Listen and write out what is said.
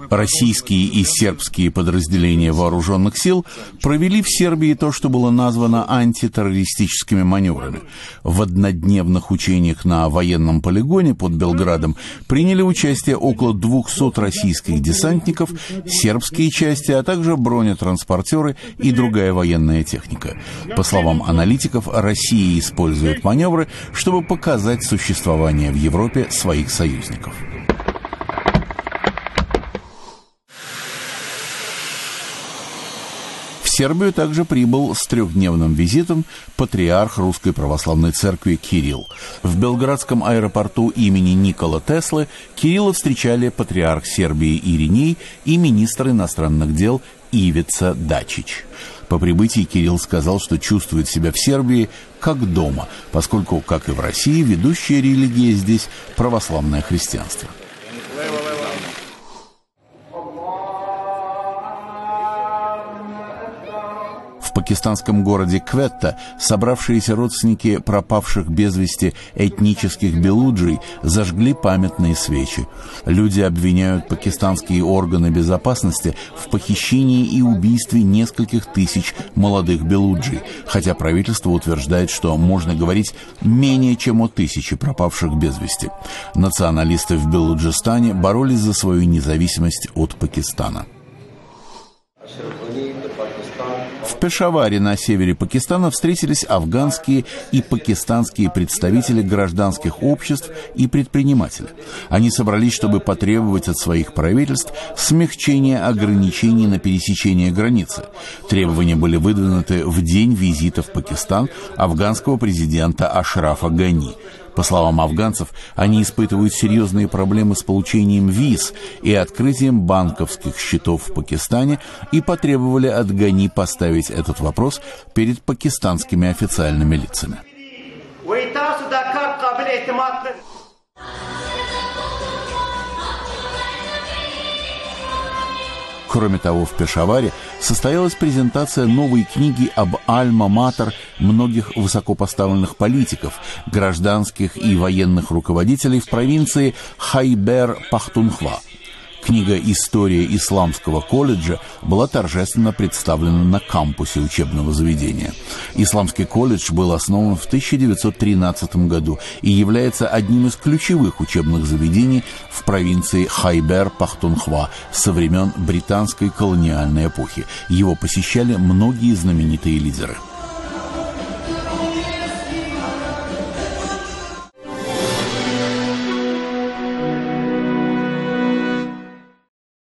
Российские и сербские подразделения вооруженных сил провели в Сербии то, что было названо антитеррористическими маневрами. В однодневных учениях на военном полигоне под Белградом приняли участие около 200 российских десантников, сербские части, а также бронетранспортеры и другая военная техника. По словам аналитиков, Россия использует маневры, чтобы показать существование в Европе своих союзников. В Сербию также прибыл с трехдневным визитом патриарх Русской Православной Церкви Кирилл. В белградском аэропорту имени Никола Теслы Кирилла встречали патриарх Сербии Ириней и министр иностранных дел Ивица Дачич. По прибытии Кирилл сказал, что чувствует себя в Сербии как дома, поскольку, как и в России, ведущая религия здесь – православное христианство. В пакистанском городе Кветта собравшиеся родственники пропавших без вести этнических белуджей зажгли памятные свечи. Люди обвиняют пакистанские органы безопасности в похищении и убийстве нескольких тысяч молодых белуджей, хотя правительство утверждает, что можно говорить менее чем о 1000 пропавших без вести. Националисты в Белуджистане боролись за свою независимость от Пакистана. В Пешаваре на севере Пакистана встретились афганские и пакистанские представители гражданских обществ и предприниматели. Они собрались, чтобы потребовать от своих правительств смягчения ограничений на пересечение границы. Требования были выдвинуты в день визита в Пакистан афганского президента Ашрафа Гани. По словам афганцев, они испытывают серьезные проблемы с получением виз и открытием банковских счетов в Пакистане и потребовали от Гани поставить этот вопрос перед пакистанскими официальными лицами. Кроме того, в Пешаваре состоялась презентация новой книги об альма-матер многих высокопоставленных политиков, гражданских и военных руководителей в провинции Хайбер-Пахтунхва. Книга «История исламского колледжа» была торжественно представлена на кампусе учебного заведения. Исламский колледж был основан в 1913 году и является одним из ключевых учебных заведений в провинции Хайбер-Пахтунхва со времен британской колониальной эпохи. Его посещали многие знаменитые лидеры.